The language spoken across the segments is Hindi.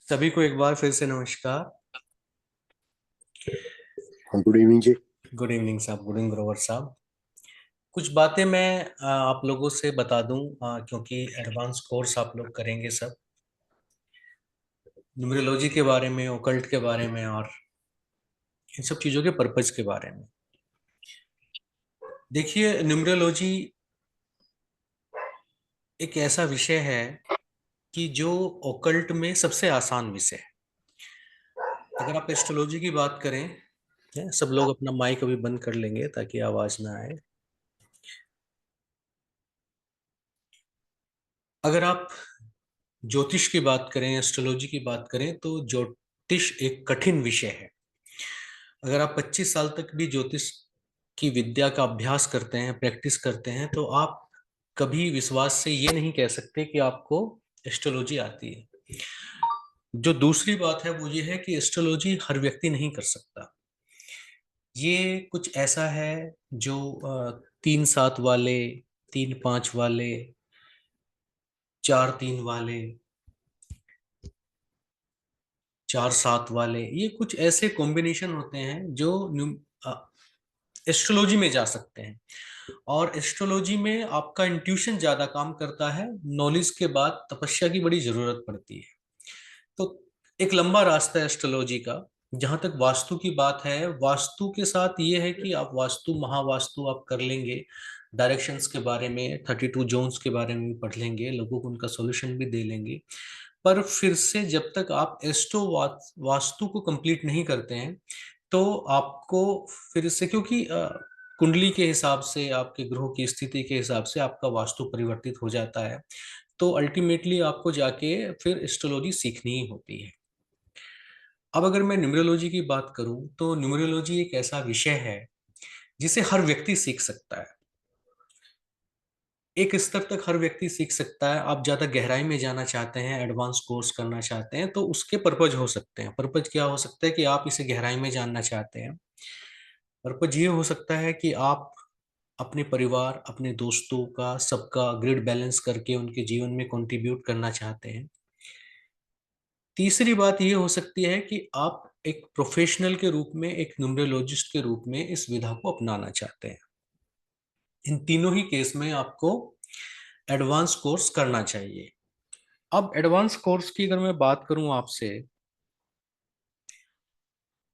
सभी को एक बार फिर से नमस्कार। हाँ, गुड इवनिंग जी। गुड इवनिंग साहब, गुड इवनिंग ग्रोवर साहब। कुछ बातें मैं आप लोगों से बता दूं, क्योंकि एडवांस कोर्स आप लोग करेंगे सब न्यूमरोलॉजी के बारे में, ओकल्ट के बारे में और इन सब चीज़ों के पर्पज के बारे में। देखिए, न्यूमरोलॉजी एक ऐसा विषय है कि जो ओकल्ट में सबसे आसान विषय है। अगर आप एस्ट्रोलॉजी की बात करें, सब लोग अपना माइक अभी बंद कर लेंगे ताकि आवाज ना आए। अगर आप ज्योतिष की बात करें, एस्ट्रोलॉजी की बात करें, तो ज्योतिष एक कठिन विषय है। अगर आप 25 साल तक भी ज्योतिष की विद्या का अभ्यास करते हैं, प्रैक्टिस करते हैं, तो आप कभी विश्वास से ये नहीं कह सकते कि आपको एस्ट्रोलॉजी आती है। जो दूसरी बात है वो ये है कि एस्ट्रोलॉजी हर व्यक्ति नहीं कर सकता। ये कुछ ऐसा है जो 3-7 वाले, 3-5 वाले, 4-3 वाले, 4-7 वाले, ये कुछ ऐसे कॉम्बिनेशन होते हैं जो एस्ट्रोलॉजी में जा सकते हैं। और एस्ट्रोलॉजी में आपका इंट्यूशन ज्यादा काम करता है, नॉलेज के बाद तपस्या की बड़ी जरूरत पड़ती है। तो एक लंबा रास्ता है एस्ट्रोलॉजी का। जहां तक वास्तु की बात है, वास्तु के साथ ये है कि आप वास्तु, महावास्तु आप कर लेंगे, डायरेक्शंस के बारे में, 32 जोन्स के बारे में भी पढ़ लेंगे, लोगों को उनका सॉल्यूशन भी दे लेंगे। पर फिर से जब तक आप एस्ट्रो वास्तु को कंप्लीट नहीं करते हैं, तो आपको फिर से, क्योंकि कुंडली के हिसाब से, आपके ग्रहों की स्थिति के हिसाब से आपका वास्तु परिवर्तित हो जाता है। तो अल्टीमेटली आपको जाके फिर एस्ट्रोलॉजी सीखनी ही होती है। अब अगर मैं न्यूमरोलॉजी की बात करूं, तो न्यूमरोलॉजी एक ऐसा विषय है जिसे हर व्यक्ति सीख सकता है। एक स्तर तक हर व्यक्ति सीख सकता है। आप ज्यादा गहराई में जाना चाहते हैं, एडवांस कोर्स करना चाहते हैं, तो उसके पर्पज हो सकते हैं। पर्पज क्या हो सकता है कि आप इसे गहराई में जानना चाहते हैं। पर्पज ये हो सकता है कि आप अपने परिवार, अपने दोस्तों का, सबका ग्रिड बैलेंस करके उनके जीवन में कंट्रीब्यूट करना चाहते हैं। तीसरी बात ये हो सकती है कि आप एक प्रोफेशनल के रूप में, एक न्यूमरोलॉजिस्ट के रूप में इस विधा को अपनाना चाहते हैं। इन तीनों ही केस में आपको एडवांस कोर्स करना चाहिए। अब एडवांस कोर्स की अगर मैं बात करूं आपसे,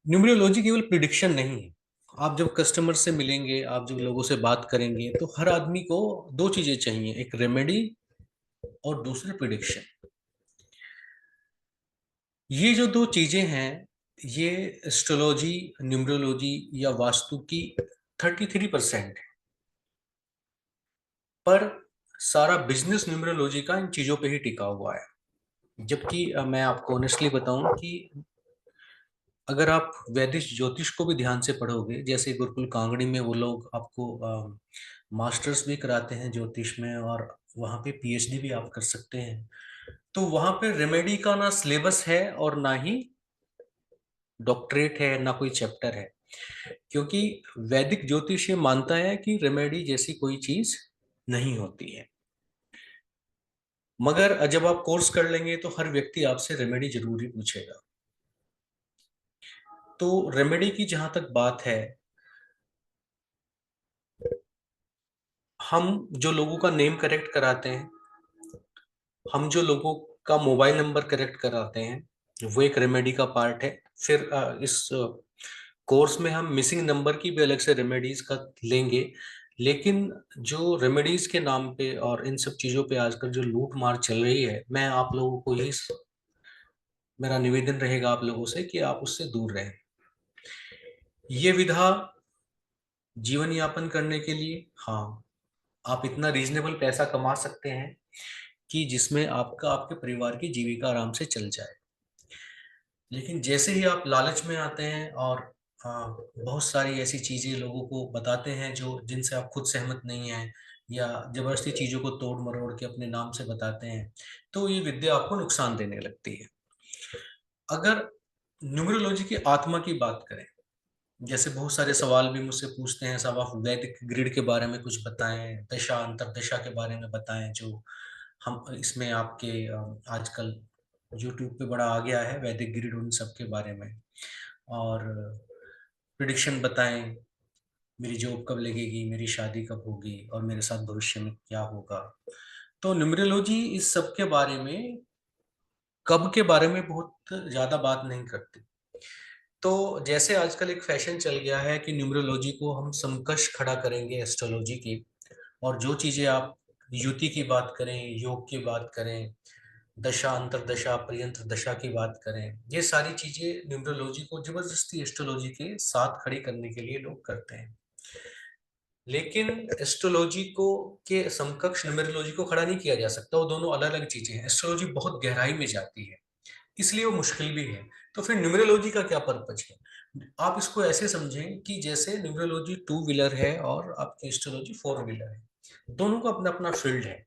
न्यूमरोलॉजी केवल प्रिडिक्शन नहीं है। आप जब कस्टमर से मिलेंगे, आप जब लोगों से बात करेंगे, तो हर आदमी को दो चीजें चाहिए, एक रेमेडी और दूसरी प्रिडिक्शन। ये जो दो चीजें हैं, ये एस्ट्रोलॉजी, न्यूमरोलॉजी या वास्तु की 33% है। पर सारा बिजनेस न्यूमरोलॉजी का इन चीजों पे ही टिका हुआ है। जबकि मैं आपको ऑनेस्टली बताऊं कि अगर आप वैदिक ज्योतिष को भी ध्यान से पढ़ोगे, जैसे गुरुकुल कांगड़ी में वो लोग आपको मास्टर्स भी कराते हैं ज्योतिष में, और वहाँ पे पीएचडी भी आप कर सकते हैं। तो वहाँ पे रेमेडी का ना सिलेबस है और ना ही डॉक्टरेट है, ना कोई चैप्टर है। क्योंकि वैदिक ज्योतिष ये मानता है कि रेमेडी जैसी कोई चीज नहीं होती है। मगर जब आप कोर्स कर लेंगे तो हर व्यक्ति आपसे रेमेडी जरूर ही पूछेगा। तो रेमेडी की जहां तक बात है, हम जो लोगों का नेम करेक्ट कराते हैं, हम जो लोगों का मोबाइल नंबर करेक्ट कराते हैं, वो एक रेमेडी का पार्ट है। फिर इस कोर्स में हम मिसिंग नंबर की भी अलग से रेमेडीज का लेंगे। लेकिन जो रेमेडीज के नाम पे और इन सब चीजों पे आजकल जो लूट मार चल रही है, मैं आप लोगों को यही, मेरा निवेदन रहेगा आप लोगों से कि आप उससे दूर रहें। ये विधा जीवन यापन करने के लिए, हाँ, आप इतना रीजनेबल पैसा कमा सकते हैं कि जिसमें आपका, आपके परिवार की जीविका आराम से चल जाए। लेकिन जैसे ही आप लालच में आते हैं और बहुत सारी ऐसी चीजें लोगों को बताते हैं जो, जिनसे आप खुद सहमत नहीं हैं, या जबरदस्ती चीजों को तोड़ मरोड़ के अपने नाम से बताते हैं, तो ये विद्या आपको नुकसान देने लगती है। अगर न्यूमरोलॉजी की आत्मा की बात करें, जैसे बहुत सारे सवाल भी मुझसे पूछते हैं, सब आप वैदिक ग्रिड के बारे में कुछ बताएं, दशा अंतरदशा के बारे में बताएं, जो हम इसमें आपके आजकल यूट्यूब पे बड़ा आ गया है वैदिक ग्रिड उन सब के बारे में। और प्रिडिक्शन बताएं, मेरी जॉब कब लगेगी, मेरी शादी कब होगी, और मेरे साथ भविष्य में क्या होगा। तो न्यूमरोलॉजी इस सब के बारे में, कब के बारे में बहुत ज्यादा बात नहीं करती। तो जैसे आजकल एक फैशन चल गया है कि न्यूमरोलॉजी को हम समकक्ष खड़ा करेंगे एस्ट्रोलॉजी की, और जो चीजें आप युति की बात करें, योग की बात करें, दशा अंतरदशा पर्यंत दशा की बात करें, ये सारी चीजें न्यूमरोलॉजी को जबरदस्ती एस्ट्रोलॉजी के साथ खड़ी करने के लिए लोग करते हैं। लेकिन एस्ट्रोलॉजी को के समकक्ष न्यूमरोलॉजी को खड़ा नहीं किया जा सकता, वो दोनों अलग अलग चीजें हैं। एस्ट्रोलॉजी बहुत गहराई में जाती है, इसलिए वो मुश्किल भी है। तो फिर न्यूमरोलॉजी का क्या पर्पज है? आप इसको ऐसे समझें कि जैसे न्यूमरोलॉजी टू व्हीलर है और आपकी एस्ट्रोलॉजी फोर व्हीलर है, दोनों का अपना अपना फील्ड है।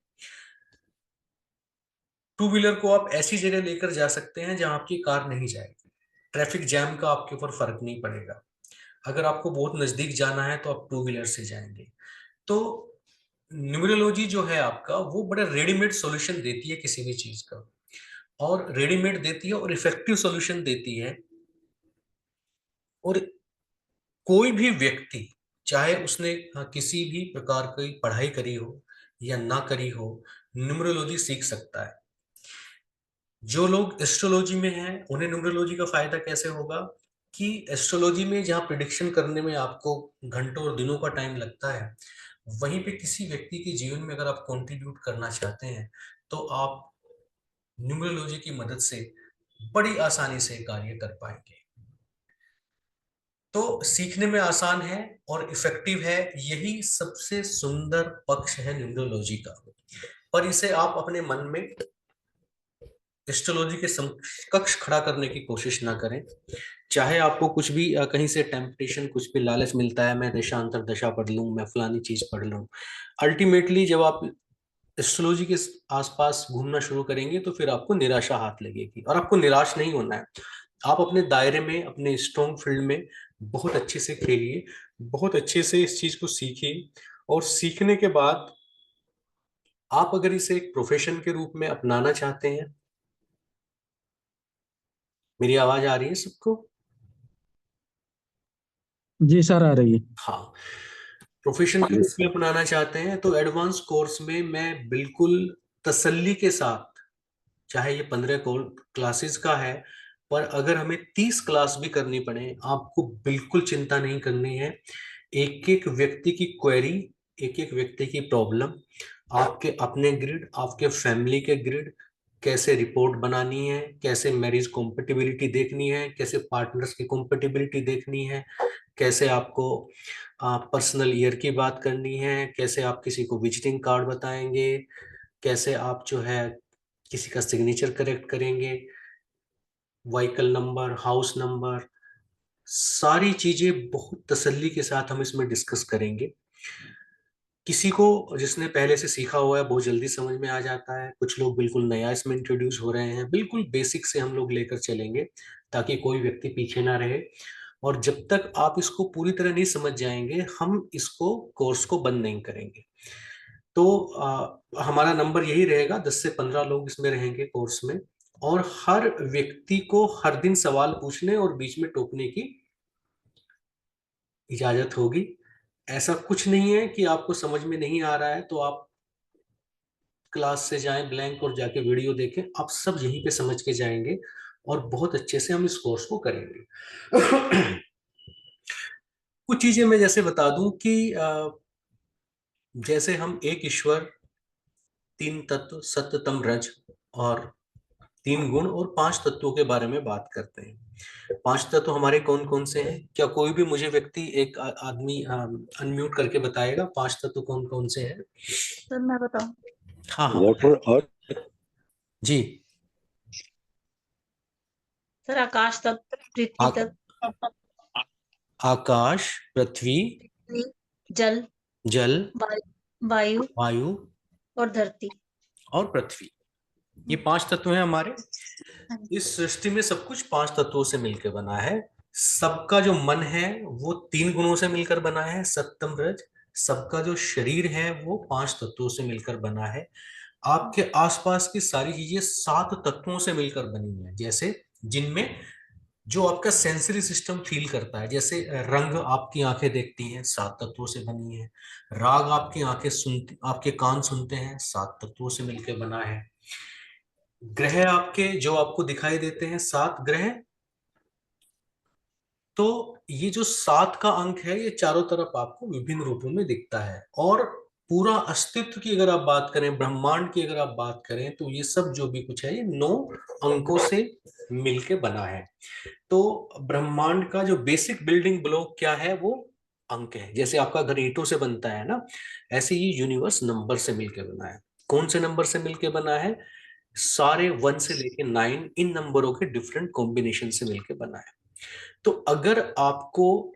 टू व्हीलर को आप ऐसी जगह लेकर जा सकते हैं जहां आपकी कार नहीं जाएगी, ट्रैफिक जैम का आपके ऊपर फर्क नहीं पड़ेगा। अगर आपको बहुत नजदीक जाना है तो आप टू व्हीलर से जाएंगे। तो न्यूमरोलॉजी जो है आपका, वो बड़ा रेडीमेड सॉल्यूशन देती है किसी भी चीज का, और रेडीमेड देती है और इफेक्टिव सॉल्यूशन देती है। और कोई भी व्यक्ति, चाहे उसने किसी भी प्रकार की पढ़ाई करी हो या ना करी हो, न्यूमरोलॉजी सीख सकता है। जो लोग एस्ट्रोलॉजी में हैं उन्हें न्यूमरोलॉजी का फायदा कैसे होगा कि एस्ट्रोलॉजी में जहाँ प्रिडिक्शन करने में आपको घंटों और दिनों का टाइम लगता है, वहीं पे किसी व्यक्ति के जीवन में अगर आप कंट्रीब्यूट करना चाहते हैं तो आप न्यूमरोलॉजी की मदद से बड़ी आसानी से कार्य कर पाएंगे। तो सीखने में आसान है और इफेक्टिव है, यही सबसे सुंदर पक्ष है न्यूमरोलॉजी का। पर इसे आप अपने मन में एस्ट्रोलॉजी के समकक्ष खड़ा करने की कोशिश ना करें। चाहे आपको कुछ भी कहीं से टेम्पटेशन, कुछ भी लालच मिलता है, मैं देशांतर दशा पढ़ लूं, मैं फलानी चीज पढ़ लूं, अल्टीमेटली जब आप एस्ट्रोलॉजी के आसपास घूमना शुरू करेंगे तो फिर आपको निराशा हाथ लगेगी। और आपको निराश नहीं होना है, आप अपने दायरे में, अपने स्ट्रॉन्ग फील्ड में बहुत अच्छे से खेलिए, बहुत अच्छे से इस चीज को सीखिए। और सीखने के बाद आप अगर इसे एक प्रोफेशन के रूप में अपनाना चाहते हैं, मेरी आवाज आ रही है सबको? जी सर, आ रही है। हाँ, प्रोफेशन के रूप में अपनाना चाहते हैं तो एडवांस कोर्स में मैं बिल्कुल तसल्ली के साथ, चाहे ये 15 क्लासेस का है, पर अगर हमें 30 क्लास भी करनी पड़े, आपको बिल्कुल चिंता नहीं करनी है। एक एक व्यक्ति की क्वेरी, एक एक व्यक्ति की प्रॉब्लम, आपके अपने ग्रिड, आपके फैमिली के ग्रिड, कैसे रिपोर्ट बनानी है, कैसे मैरिज कॉम्पेटिबिलिटी देखनी है, कैसे पार्टनर्स की कॉम्पेटिबिलिटी देखनी है, कैसे आपको पर्सनल ईयर की बात करनी है, कैसे आप किसी को विजिटिंग कार्ड बताएंगे, कैसे आप जो है किसी का सिग्नेचर करेक्ट करेंगे, व्हीकल नंबर, हाउस नंबर, सारी चीजें बहुत तसल्ली के साथ हम इसमें डिस्कस करेंगे। किसी को जिसने पहले से सीखा हुआ है बहुत जल्दी समझ में आ जाता है, कुछ लोग बिल्कुल नया इसमें इंट्रोड्यूस हो रहे हैं। बिल्कुल बेसिक से हम लोग लेकर चलेंगे ताकि कोई व्यक्ति पीछे ना रहे। और जब तक आप इसको पूरी तरह नहीं समझ जाएंगे, हम इसको कोर्स को बंद नहीं करेंगे। तो हमारा नंबर यही रहेगा, 10 से 15 लोग इसमें रहेंगे कोर्स में, और हर व्यक्ति को हर दिन सवाल पूछने और बीच में टोकने की इजाजत होगी। ऐसा कुछ नहीं है कि आपको समझ में नहीं आ रहा है तो आप क्लास से जाएं ब्लैंक और जाके वीडियो देखें, आप सब यहीं पे समझ के जाएंगे और बहुत अच्छे से हम इस कोर्स को करेंगे। कुछ चीजें मैं जैसे बता दूं कि जैसे हम एक ईश्वर, तीन तत्व, सत्य तम रज, और तीन गुण और पांच तत्वों के बारे में बात करते हैं। पांच तत्व हमारे कौन कौन से हैं? क्या कोई भी मुझे व्यक्ति, एक आदमी अनम्यूट करके बताएगा पांच तत्व कौन कौन से हैं? सर मैं बताऊं? हाँ हाँ, वाटर, अर्थ। जी। सर आकाश तत्व, पृथ्वी आ, तत्व, आकाश, पृथ्वी, जल, जल, वायु वायु और धरती। और पृथ्वी, ये पांच तत्व हैं हमारे। इस सृष्टि में सब कुछ पांच तत्वों से मिलकर बना है। सबका जो मन है वो तीन गुणों से मिलकर बना है, सत्तम रज। सबका जो शरीर है वो पांच तत्वों से मिलकर बना है। आपके आसपास की सारी चीजें 7 तत्वों से मिलकर बनी है, जैसे जिनमें जो आपका सेंसरी सिस्टम फील करता है, जैसे रंग आपकी आंखें देखती हैं, 7 तत्वों से बनी है। राग आपकी आंखें सुनती, आपके कान सुनते हैं, 7 तत्वों से मिलकर बना है। ग्रह आपके जो आपको दिखाई देते हैं, 7 ग्रह। तो ये जो 7 का अंक है, ये चारों तरफ आपको विभिन्न रूपों में दिखता है। और पूरा अस्तित्व की अगर आप बात करें, ब्रह्मांड की अगर आप बात करें, तो ये सब जो भी कुछ है, ये 9 अंकों से मिलके बना है। तो ब्रह्मांड का जो बेसिक बिल्डिंग ब्लॉक क्या है, वो अंक है। जैसे आपका घर ईंटों से बनता है ना, ऐसे ही यूनिवर्स नंबर से मिलके बना है। कौन से नंबर से मिलके बना है? सारे 1 से लेके 9 इन नंबरों के डिफरेंट कॉम्बिनेशन से मिलके बना है। तो अगर आपको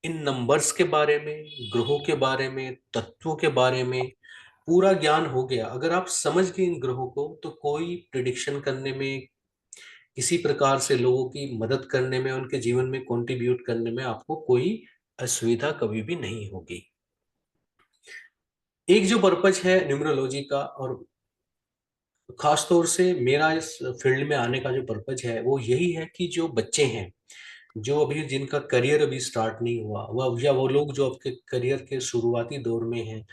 इन नंबर्स के बारे में, ग्रहों के बारे में, तत्वों के बारे में पूरा ज्ञान हो गया, अगर आप समझ गए इन ग्रहों को, तो कोई प्रिडिक्शन करने में, किसी प्रकार से लोगों की मदद करने में, उनके जीवन में कंट्रीब्यूट करने में आपको कोई असुविधा कभी भी नहीं होगी। एक जो पर्पज है न्यूमरोलॉजी का, और खास तौर से मेरा इस फील्ड में आने का जो पर्पज है, वो यही है कि जो बच्चे हैं, जो अभी जिनका करियर अभी स्टार्ट नहीं हुआ, वह या वो लोग जो आपके करियर के शुरुआती दौर में हैं,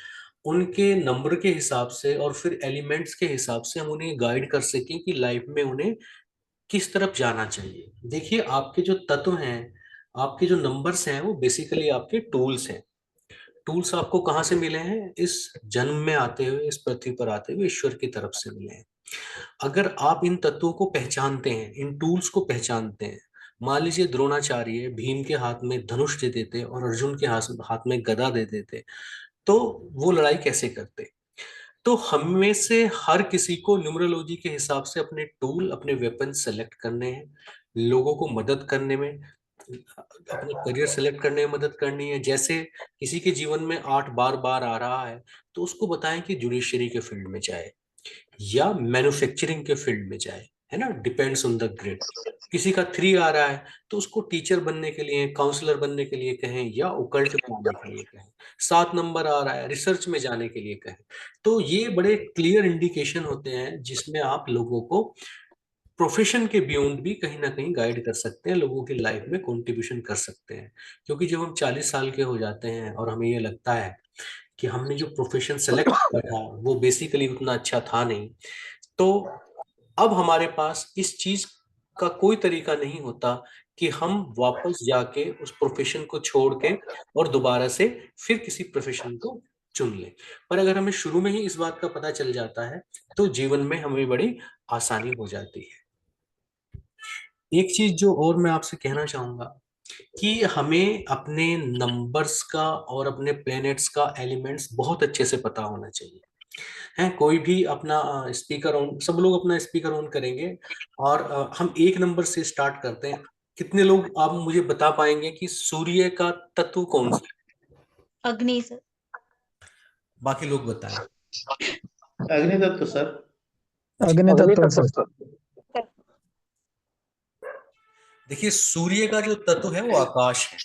उनके नंबर के हिसाब से और फिर एलिमेंट्स के हिसाब से हम उन्हें गाइड कर सकें कि लाइफ में उन्हें किस तरफ जाना चाहिए। देखिए, आपके जो तत्व हैं, आपके जो नंबर्स हैं, वो बेसिकली आपके टूल्स हैं। टूल्स आपको कहाँ से मिले हैं? इस जन्म में आते हुए, इस पृथ्वी पर आते हुए ईश्वर की तरफ से मिले हैं। अगर आप इन तत्वों को पहचानते हैं, इन टूल्स को पहचानते हैं, मान लीजिए द्रोणाचार्य भीम के हाथ में धनुष दे देते और अर्जुन के हाथ में गदा दे देते, तो वो लड़ाई कैसे करते? तो हम में से हर किसी को न्यूमरोलॉजी के हिसाब से अपने टूल, अपने वेपन सेलेक्ट करने हैं, लोगों को मदद करने में, अपने करियर सेलेक्ट करने में मदद करनी है। जैसे किसी के जीवन में 8 बार बार आ रहा है, तो उसको बताएं कि जुडिशरी के फील्ड में जाए या मैन्युफैक्चरिंग के फील्ड में जाए, है ना, डिपेंड्स ऑन द ग्रेड। किसी का 3 आ रहा है, तो उसको टीचर बनने के लिए, काउंसलर बनने के लिए कहें, या ओकल्ट में आने के लिए कहें। 7 नंबर आ रहा है, रिसर्च में जाने के लिए कहें। तो ये बड़े क्लियर इंडिकेशन होते हैं, जिसमें आप लोगों को प्रोफेशन के बियॉन्ड भी कहीं ना कहीं गाइड कर सकते हैं, लोगों की लाइफ में कंट्रीब्यूशन कर सकते हैं। क्योंकि जब हम 40 साल के हो जाते हैं और हमें ये लगता है कि हमने जो प्रोफेशन सेलेक्ट किया था, वो बेसिकली उतना अच्छा था नहीं, तो अब हमारे पास इस चीज का कोई तरीका नहीं होता कि हम वापस जाके उस प्रोफेशन को छोड़ के और दोबारा से फिर किसी प्रोफेशन को चुन लें। पर अगर हमें शुरू में ही इस बात का पता चल जाता है, तो जीवन में हमें बड़ी आसानी हो जाती है। एक चीज जो और मैं आपसे कहना चाहूंगा, कि हमें अपने नंबर्स का और अपने प्लैनेट्स का एलिमेंट्स बहुत अच्छे से पता होना चाहिए। है, कोई भी अपना स्पीकर ऑन, सब लोग अपना स्पीकर ऑन करेंगे, और हम एक नंबर से स्टार्ट करते हैं। कितने लोग आप मुझे बता पाएंगे कि सूर्य का तत्व कौन सा है? अग्नि सर। बाकी लोग बताएं। अग्नि तत्व सर। अग्नि तत्व सर। देखिए, सूर्य का जो तत्व है वो आकाश है,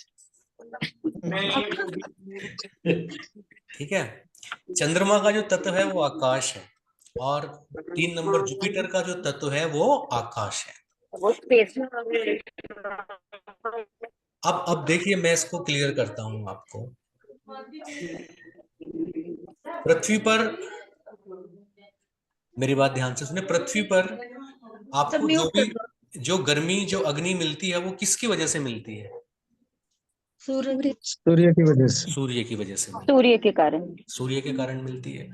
ठीक है। चंद्रमा का जो तत्व है वो आकाश है, और 3 नंबर जुपिटर का जो तत्व है वो आकाश है। अब देखिए, मैं इसको क्लियर करता हूं आपको। पृथ्वी पर, मेरी बात ध्यान से सुने, पृथ्वी पर सर आपको जो म्यूट भी, कर दो। जो गर्मी, जो अग्नि मिलती है, वो किसकी वजह से मिलती है? सूर्य। सूर्य की वजह से। सूर्य की वजह से मिलती सूर्य के कारण। है, सूर्य के कारण मिलती है।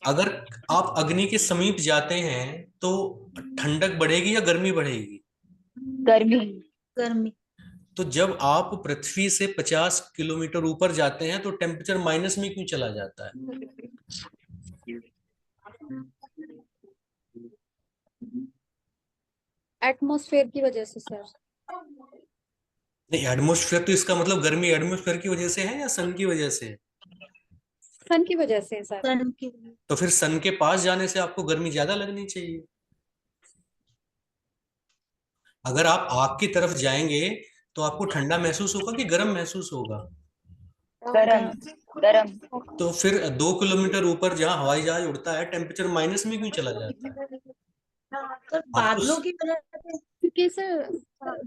अगर आप अग्नि के समीप जाते हैं, तो ठंडक बढ़ेगी या गर्मी बढ़ेगी? गर्मी। गर्मी। तो जब आप पृथ्वी से 50 किलोमीटर ऊपर जाते हैं, तो टेम्परेचर माइनस में क्यों चला जाता है? एटमॉस्फेयर की वजह से सर। नहीं, एटमोस्फेयर, तो इसका मतलब गर्मी एटमोस्फेयर की वजह से है या सन की वजह से है? सन की वजह से सर। सन की। तो फिर सन के पास जाने से आपको गर्मी ज्यादा लगनी चाहिए। अगर आप आग की तरफ जाएंगे, तो आपको ठंडा महसूस होगा कि गर्म महसूस होगा? गरम गरम तो फिर 2 किलोमीटर ऊपर जहाँ हवाई जहाज उड़ता है टेम्परेचर माइनस में क्यों चला जाता है? सर आपको बादलों की वजह से। क्योंकि सर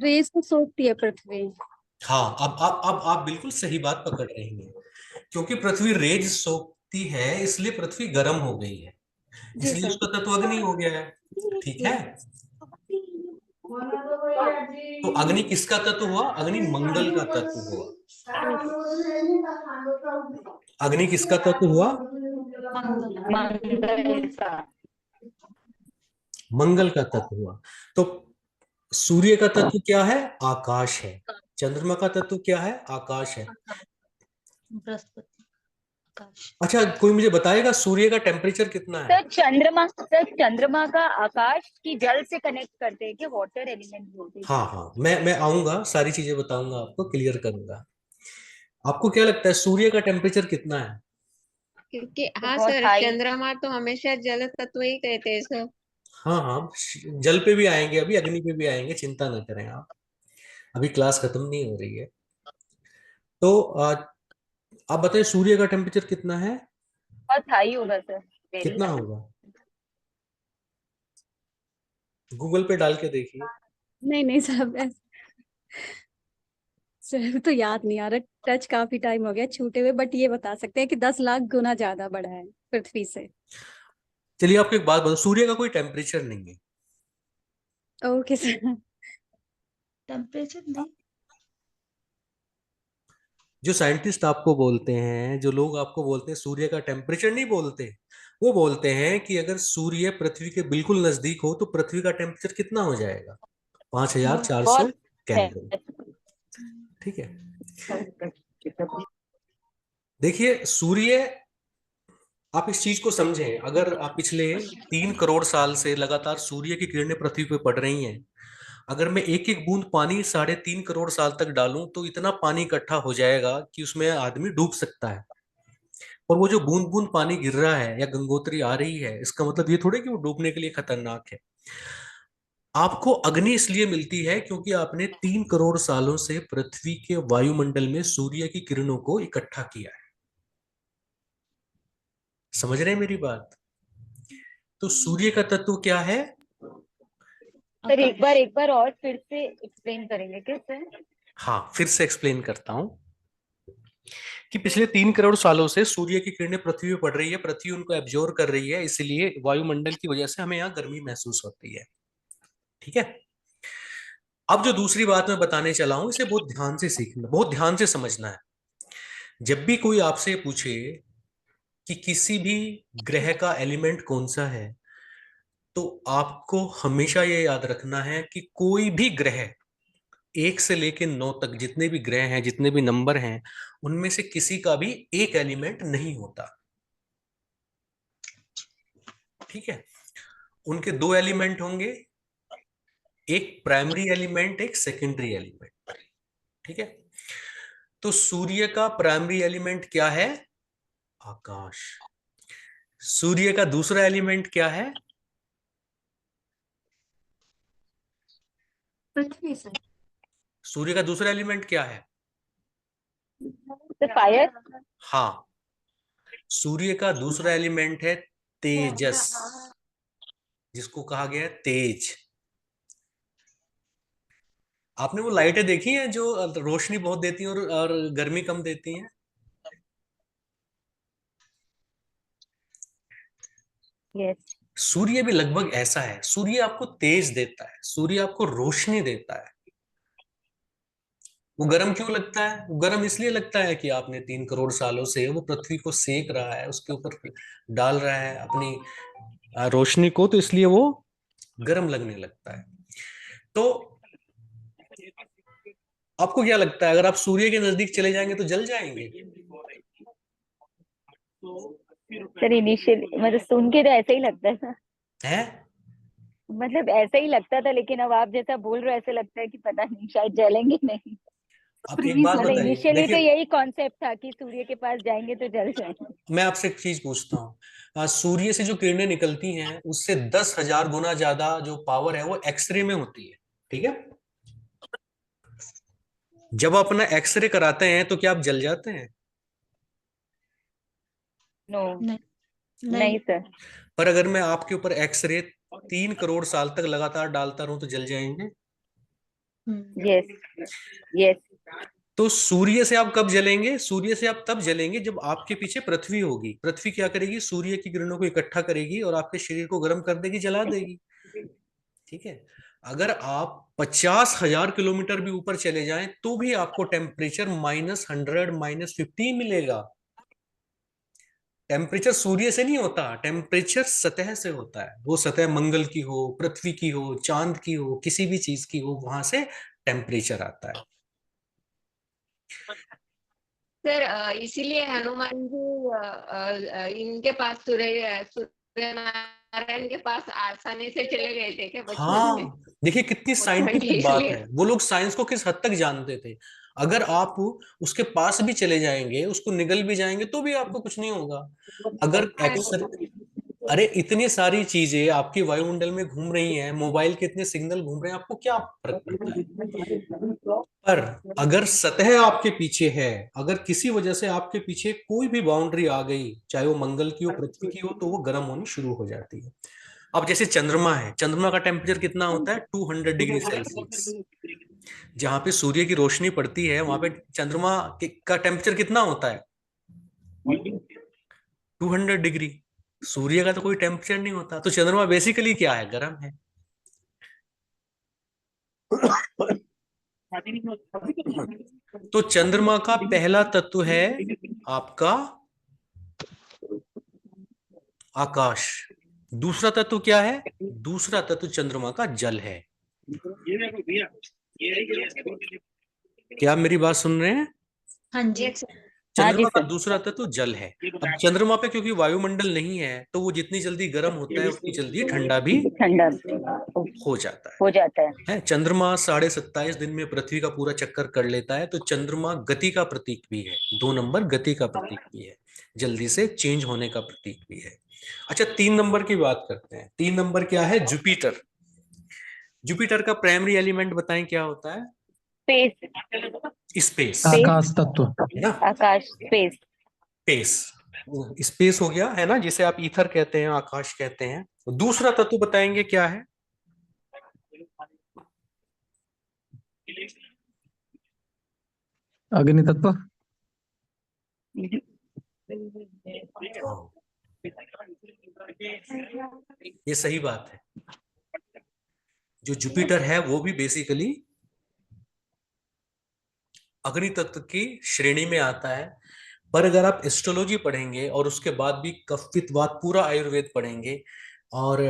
रेस को सोखती है पृथ्वी। हाँ, अब आप बिल्कुल सही बात पकड़ रही हैं। क्योंकि पृथ्वी रेज सोखती है इसलिए पृथ्वी गर्म हो गई है, जी इसलिए सर। उसका तत्व अग्नि हो गया है। ठीक है, तो अग्नि किसका तत्व हुआ? अग्नि मंगल का तत्व हुआ। अग्नि किसका तत्व हुआ? मंगल। मंगल का मंगल का तत्व हुआ। तो सूर्य का तत्व क्या है? आकाश है। चंद्रमा का तत्व क्या है? आकाश है। बृहस्पति। आकाश। अच्छा, कोई मुझे बताएगा सूर्य का टेम्परेचर कितना है? सर चंद्रमा का आकाश की जल से कनेक्ट करते हैं कि वाटर एलिमेंट बोलते हैं। हाँ हाँ, मैं आऊंगा, सारी चीजें बताऊंगा, आपको क्लियर करूंगा। आपको क्या लगता है सूर्य का टेम्परेचर कितना है? क्योंकि हाँ बहुत सर, हाई। चंद्रमा तो हमेशा जल तत्व ही कहते हैं सर। हाँ हाँ, जल पे भी आएंगे, अभी अग्नि पे भी आएंगे, चिंता न करें आप। अभी क्लास खत्म नहीं हो रही है। तो आप बताएं सूर्य का टेम्परेचर कितना है? बहुत हाई होगा सर, वेरी कितना हाई। होगा? गूगल पे डाल के देखिए। नहीं नहीं सर, सर तो याद नहीं आ रहा, टच काफी टाइम हो गया छूटे हुए, बट ये बता सकते हैं कि 10 लाख गुना ज्यादा बड़ा है पृथ्वी से। चलिए आपको एक बात बताओ, सूर्य का कोई टेम्परेचर नहीं है। Okay sir. टेम्परेचर नहीं। जो साइंटिस्ट आपको बोलते हैं, जो लोग आपको बोलते हैं सूर्य का टेम्परेचर नहीं बोलते, वो बोलते हैं कि अगर सूर्य पृथ्वी के बिल्कुल नजदीक हो तो पृथ्वी का टेम्परेचर कितना हो जाएगा? 5400 बहुत है। केल्विन। ठीक है, देखिए सूर्य, आप इस चीज को समझें, अगर आप पिछले 3 करोड़ साल से लगातार सूर्य की किरणें पृथ्वी पे पड़ रही हैं, अगर मैं एक एक बूंद पानी 3.5 करोड़ साल तक डालूं तो इतना पानी इकट्ठा हो जाएगा कि उसमें आदमी डूब सकता है। और वो जो बूंद बूंद पानी गिर रहा है या गंगोत्री आ रही है, इसका मतलब ये थोड़े कि वो डूबने के लिए खतरनाक है। आपको अग्नि इसलिए मिलती है क्योंकि आपने 3 करोड़ सालों से पृथ्वी के वायुमंडल में सूर्य की किरणों को इकट्ठा किया है। समझ रहे हैं मेरी बात? तो सूर्य का तत्व क्या है? सर एक बार और फिर से एक्सप्लेन करेंगे क्या सर? हाँ, फिर से एक्सप्लेन करता हूं कि पिछले 3 करोड़ सालों से सूर्य की किरणें पृथ्वी पर पड़ रही है, पृथ्वी उनको एब्जॉर्ब कर रही है, इसलिए वायुमंडल की वजह से हमें यहाँ गर्मी महसूस होती है। ठीक है, अब जो दूसरी बात मैं बताने चला हूं, इसे बहुत ध्यान से सीखना, बहुत ध्यान से समझना है। जब भी कोई आपसे पूछे कि किसी भी ग्रह का एलिमेंट कौन सा है, तो आपको हमेशा ये याद रखना है कि कोई भी ग्रह, 1 से लेकर 9 तक जितने भी ग्रह हैं, जितने भी नंबर हैं, उनमें से किसी का भी एक एलिमेंट नहीं होता। ठीक है, उनके 2 एलिमेंट होंगे, एक प्राइमरी एलिमेंट, एक सेकेंडरी एलिमेंट। ठीक है, तो सूर्य का प्राइमरी एलिमेंट क्या है? आकाश। सूर्य का दूसरा एलिमेंट क्या है? पृथ्वी से। सूर्य का दूसरा एलिमेंट क्या है? Sir fire. हाँ, सूर्य का दूसरा एलिमेंट है तेजस, जिसको कहा गया है तेज। आपने वो लाइटें देखी हैं जो रोशनी बहुत देती हैं और गर्मी कम देती हैं? यस। सूर्य भी लगभग ऐसा है, सूर्य आपको तेज देता है, सूर्य आपको रोशनी देता है। वो गर्म क्यों लगता है? वो गर्म इसलिए लगता है कि आपने 3 करोड़ सालों से वो पृथ्वी को सेक रहा है, उसके ऊपर डाल रहा है अपनी रोशनी को, तो इसलिए वो गर्म लगने लगता है। तो आपको क्या लगता है, अगर आप सूर्य के नजदीक चले जाएंगे तो जल जाएंगे? सर इनिशियल मतलब सुन के तो ऐसा ही लगता था, हैं? मतलब ऐसा ही लगता था, लेकिन अब आप जैसा बोल रहे हो ऐसा लगता है कि पता नहीं शायद जलेंगे नहीं। आप एक बात मतलब बताइए, इनिशियली तो देखिए यही कॉन्सेप्ट था कि सूर्य के पास जाएंगे तो जल जाएंगे। मैं आपसे एक चीज पूछता हूँ, सूर्य से जो किरणें निकलती हैं उससे 10,000 गुना ज्यादा जो पावर है वो एक्सरे में होती है। ठीक है, जब आप अपना एक्सरे कराते हैं तो क्या आप जल जाते हैं? नो, नहीं नहीं सर। पर अगर मैं आपके ऊपर एक्सरे 3 करोड़ साल तक लगातार डालता रहूं तो जल जाएंगे? Yes, yes. तो सूर्य से आप कब जलेंगे? सूर्य से आप तब जलेंगे जब आपके पीछे पृथ्वी होगी। पृथ्वी क्या करेगी? सूर्य की किरणों को इकट्ठा करेगी और आपके शरीर को गर्म कर देगी, जला देगी। ठीक है। अगर आप 50,000 किलोमीटर भी ऊपर चले जाएं तो भी आपको टेम्परेचर -100 -50 मिलेगा। टेम्परेचर सूर्य से नहीं होता, टेम्परेचर सतह से होता है। वो सतह मंगल की हो, पृथ्वी की हो, चांद की हो, किसी भी चीज की हो, वहां से टेम्परेचर आता है। सर इसीलिए हनुमान जी इनके पास सूर्य नारायण के पास आसानी से चले गए थे क्या बचपन में? हाँ, देखिए कितनी साइंटिफिक बात इसलिए है। वो लोग साइंस को किस हद तक जानते थे। अगर आप उसके पास भी चले जाएंगे, उसको निगल भी जाएंगे तो भी आपको कुछ नहीं होगा। अगर एक्सरे, अरे इतनी सारी चीजें आपकी वायुमंडल में घूम रही हैं, मोबाइल के इतने सिग्नल घूम रहे हैं, आपको क्या फर्क पड़ता है? पर अगर सतह आपके पीछे है, अगर किसी वजह से आपके पीछे कोई भी बाउंड्री आ गई, चाहे वो मंगल की हो, पृथ्वी की हो, तो वो गर्म होनी शुरू हो जाती है। अब जैसे चंद्रमा है, चंद्रमा का टेम्परेचर कितना होता है? 200 डिग्री सेल्सियस। जहां पे सूर्य की रोशनी पड़ती है वहां पे चंद्रमा का टेम्परेचर कितना होता है? 200 डिग्री। सूर्य का तो कोई टेम्परेचर नहीं होता, तो चंद्रमा बेसिकली क्या है? गर्म है। तो चंद्रमा का पहला तत्व है आपका आकाश। दूसरा तत्व क्या है? दूसरा तत्व चंद्रमा का जल है। क्या आप मेरी बात सुन रहे हैं? हाँ जी। हाँ जी चंद्रमा का सर। दूसरा तत्व जल है। अब चंद्रमा पे क्योंकि वायुमंडल नहीं है, तो वो जितनी जल्दी गर्म होता है उतनी जल्दी ठंडा भी ठंडा हो जाता है। हो जाता है। चंद्रमा 27.5 दिन में पृथ्वी का पूरा चक्कर कर लेता है। तो चंद्रमा गति का प्रतीक भी है, 2 नंबर गति का प्रतीक भी है, जल्दी से चेंज होने का प्रतीक भी है। अच्छा, 3 नंबर की बात करते हैं। 3 नंबर क्या है? जुपिटर। जुपिटर का प्राइमरी एलिमेंट बताएं क्या होता है? स्पेस। स्पेस, आकाश तत्व। है ना? आकाश, स्पेस। स्पेस, स्पेस हो गया, है ना, जिसे आप ईथर कहते हैं, आकाश कहते हैं। दूसरा तत्व बताएंगे क्या है? अग्नि तत्व। हाँ, ये सही बात है। जो जुपिटर है वो भी बेसिकली अग्नि तत्व की श्रेणी में आता है। पर अगर आप एस्ट्रोलॉजी पढ़ेंगे और उसके बाद भी कफित्वात पूरा आयुर्वेद पढ़ेंगे, और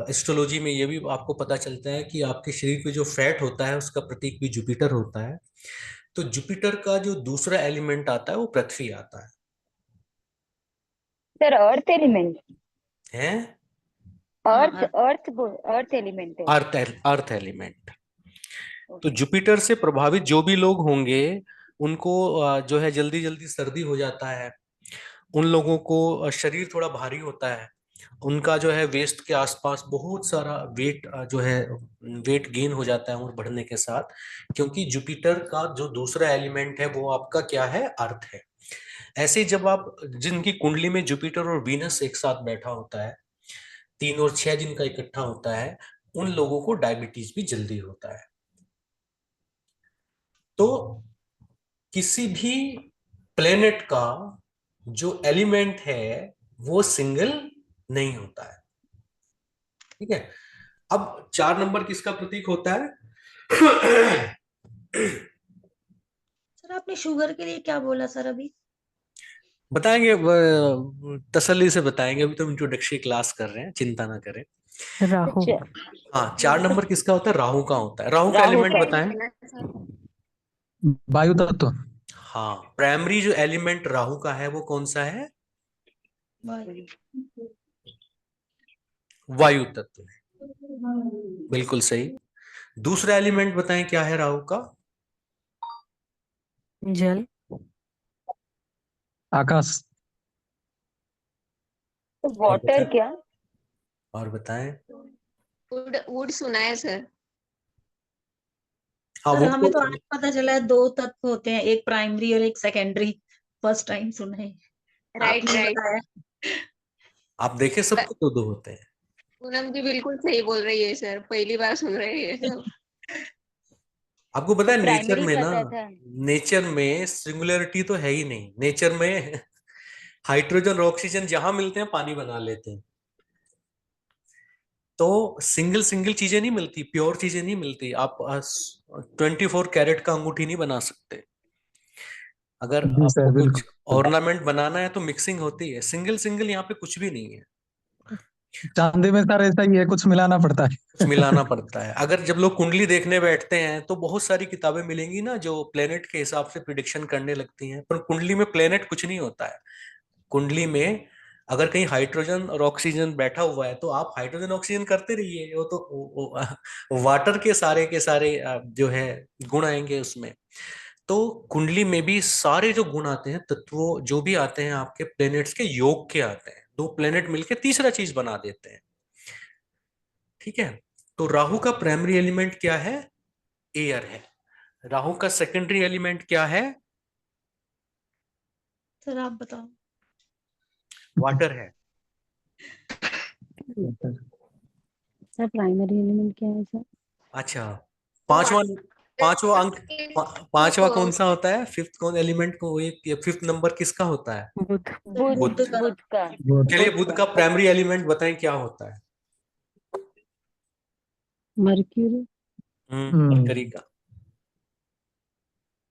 एस्ट्रोलॉजी में ये भी आपको पता चलता है कि आपके शरीर पे जो फैट होता है उसका प्रतीक भी जुपिटर होता है। तो जुपिटर का जो दूसरा एलिमेंट आता है वो पृथ्वी आता सर अर्थ एलिमेंट। है। अर्थ एलिमेंट है। Earth element. तो जुपिटर से प्रभावित जो भी लोग होंगे उनको जो है जल्दी जल्दी सर्दी हो जाता है। उन लोगों को शरीर थोड़ा भारी होता है। उनका जो है वेस्ट के आसपास बहुत सारा वेट जो है वेट गेन हो जाता है उम्र बढ़ने के साथ। क्योंकि जुपिटर का जो दूसरा एलिमेंट है वो आपका क्या है? अर्थ है। ऐसे जब आप, जिनकी कुंडली में जुपिटर और वीनस एक साथ बैठा होता है, 3 और 6 दिन का इकट्ठा होता है, उन लोगों को डायबिटीज भी जल्दी होता है। तो किसी भी प्लेनेट का जो एलिमेंट है वो सिंगल नहीं होता है। ठीक है। अब 4 नंबर किसका प्रतीक होता है? सर आपने शुगर के लिए क्या बोला सर अभी? बताएंगे, तसल्ली से बताएंगे। अभी तो इंट्रोडक्टरी क्लास कर रहे हैं, चिंता ना करें। राहु। अच्छा, हाँ, 4 नंबर किसका होता है? राहु का होता है। राहु का राहु एलिमेंट का। बताएं। वायु तत्व। हाँ, प्राइमरी जो एलिमेंट राहु का है वो कौन सा है? वायु तत्व है। बिल्कुल सही। दूसरा एलिमेंट बताएं क्या है राहु का? जल। आकाश। तो और वाटर बताएं, क्या? और बताएं। वुड वुड सुना है सर। हाँ, सर वो हमें तो आज पता चला है 2 तत्व होते हैं, एक प्राइमरी और एक सेकेंडरी। फर्स्ट टाइम सुना है, राइट आपने राइट। बताया। आप देखे सबके दो दो होते हैं। पूनम जी बिल्कुल सही बोल रही है सर, पहली बार सुन रहे हैं सब। आपको पता है नेचर प्राइमरी में ना, पता था। नेचर में सिंगुलरिटी तो है ही नहीं। नेचर में हाइड्रोजन और ऑक्सीजन जहां मिलते हैं पानी बना लेते हैं। तो सिंगल सिंगल चीजें नहीं मिलती, प्योर चीजें नहीं मिलती। आप 24 कैरेट का अंगूठी नहीं बना सकते। अगर जी आपको सर, कुछ बिल्कुल। ऑर्नामेंट बनाना है तो मिक्सिंग होती है। सिंगल सिंगल यहाँ पे कुछ भी नहीं है, चांदी में सर ऐसा ही है, कुछ मिलाना पड़ता कुछ है। मिलाना पड़ता है। अगर जब लोग कुंडली देखने बैठते हैं तो बहुत सारी किताबें मिलेंगी ना जो प्लेनेट के हिसाब से प्रिडिक्शन करने लगती हैं, पर कुंडली में प्लेनेट कुछ नहीं होता है। कुंडली में अगर कहीं हाइड्रोजन और ऑक्सीजन बैठा हुआ है तो आप हाइड्रोजन ऑक्सीजन करते रहिए, वो तो वाटर के सारे जो है गुण आएंगे उसमें। तो कुंडली में भी सारे जो गुण आते हैं, तत्वों जो भी आते हैं आपके प्लेनेट्स के योग के आते हैं। दो प्लेनेट मिलके तीसरा चीज बना देते हैं। ठीक है। तो राहु का प्राइमरी एलिमेंट क्या है? एयर है। राहु का सेकेंडरी एलिमेंट क्या है? सर आप बताओ। वाटर है। सर प्राइमरी एलिमेंट क्या है सर? अच्छा, पांचवा पांचवा अंक पांचवा कौन सा होता है? फिफ्थ कौन एलिमेंट को, ये फिफ्थ नंबर किसका होता है? बुध। सर बुध। बुध का। बुध का। चलिए, बुध बुध का। का प्राइमरी एलिमेंट बताएं क्या होता है? मर्क्यूरी। मरकरी का।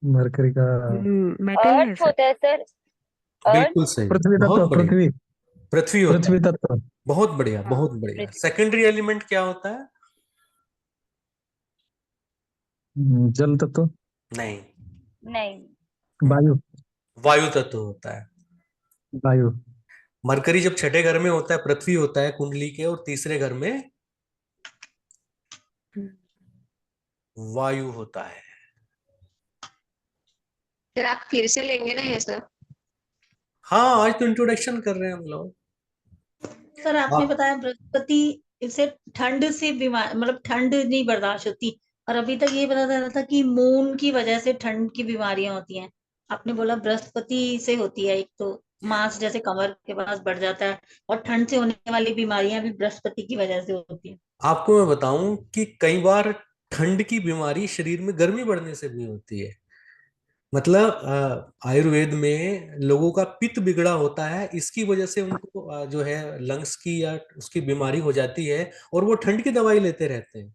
मरकरी का मेटल है अर्थ सर। होता है सर। अर्थ। बिल्कुल सही, पृथ्वी बहुत तत्व, बढ़िया। पृथ्वी। पृथ्वी होता पृथ्वी है। तत्व। बहुत बढ़िया, हाँ, बहुत बढ़िया। पृथ्वी। सेकेंडरी एलिमेंट क्या होता है? जल तत्व। नहीं, नहीं। वायु। वायु तत्व होता है। वायु। मरकरी जब छठे घर में होता है, पृथ्वी होता है कुंडली के, और तीसरे घर में वायु होता है। सर आप फिर से लेंगे ना ये सर? हाँ, आज तो इंट्रोडक्शन कर रहे हैं हम लोग। सर आपने आप बताया बृहस्पति इसे ठंड से बीमार, मतलब ठंड नहीं बर्दाश्त होती। और अभी तक ये पता चला था कि मून की वजह से ठंड की बीमारियां होती हैं। आपने बोला बृहस्पति से होती है, एक तो मांस जैसे कमर के पास बढ़ जाता है, और ठंड से होने वाली बीमारियां भी बृहस्पति की वजह से होती हैं। आपको मैं बताऊं कि कई बार ठंड की बीमारी शरीर में गर्मी बढ़ने से भी होती है। मतलब आयुर्वेद में लोगों का पित्त बिगड़ा होता है, इसकी वजह से उनको जो है लंग्स की या उसकी बीमारी हो जाती है, और वो ठंड की दवाई लेते रहते हैं।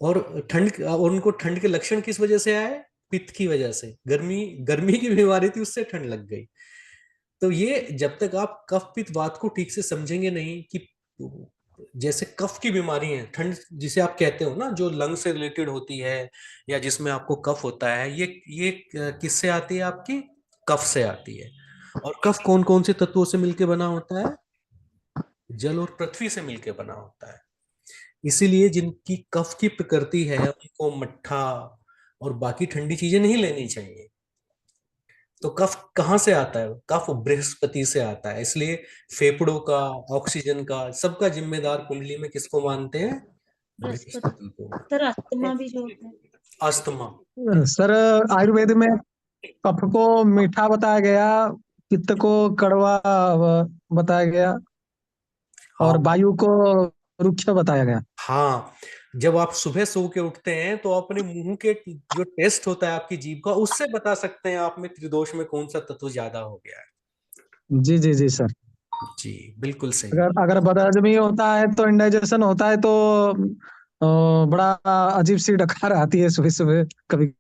और और उनको ठंड के लक्षण किस वजह से आए? पित्त की वजह से। गर्मी गर्मी की बीमारी थी, उससे ठंड लग गई। तो ये जब तक आप कफ पित्त बात को ठीक से समझेंगे नहीं कि जैसे कफ की बीमारी है, ठंड जिसे आप कहते हो ना, जो लंग से रिलेटेड होती है या जिसमें आपको कफ होता है, ये किससे आती है? आपकी कफ से आती है। और कफ कौन कौन से तत्वों से मिलकर बना होता है? जल और पृथ्वी से मिलकर बना होता है। इसीलिए जिनकी कफ की प्रकृति है उनको मट्ठा और बाकी ठंडी चीजें नहीं लेनी चाहिए। तो कफ कहाँ से आता है? कफ बृहस्पति से आता है। इसलिए फेफड़ों का, ऑक्सीजन का, सबका जिम्मेदार कुंडली में किसको मानते हैं? बृहस्पति। बृहस्पति को। सर अस्थमा भी जो होता है। अस्थमा। सर आयुर्वेद में कफ को मीठा बताया गया, पित्त को कड़वा बताया गया, और हाँ, वायु को रुक्ष बताया गया। हाँ। जब आप सुबह सो के उठते हैं तो अपने मुंह के जो टेस्ट होता है आपकी जीभ का, उससे बता सकते हैं आप में त्रिदोष में कौन सा तत्व ज्यादा हो गया है। जी जी जी सर। जी, बिल्कुल सही। अगर अगर बदहजमी होता है तो इंडाइजेशन होता है, तो बड़ा अजीब सी डकार आती है सुबह सुबह कभी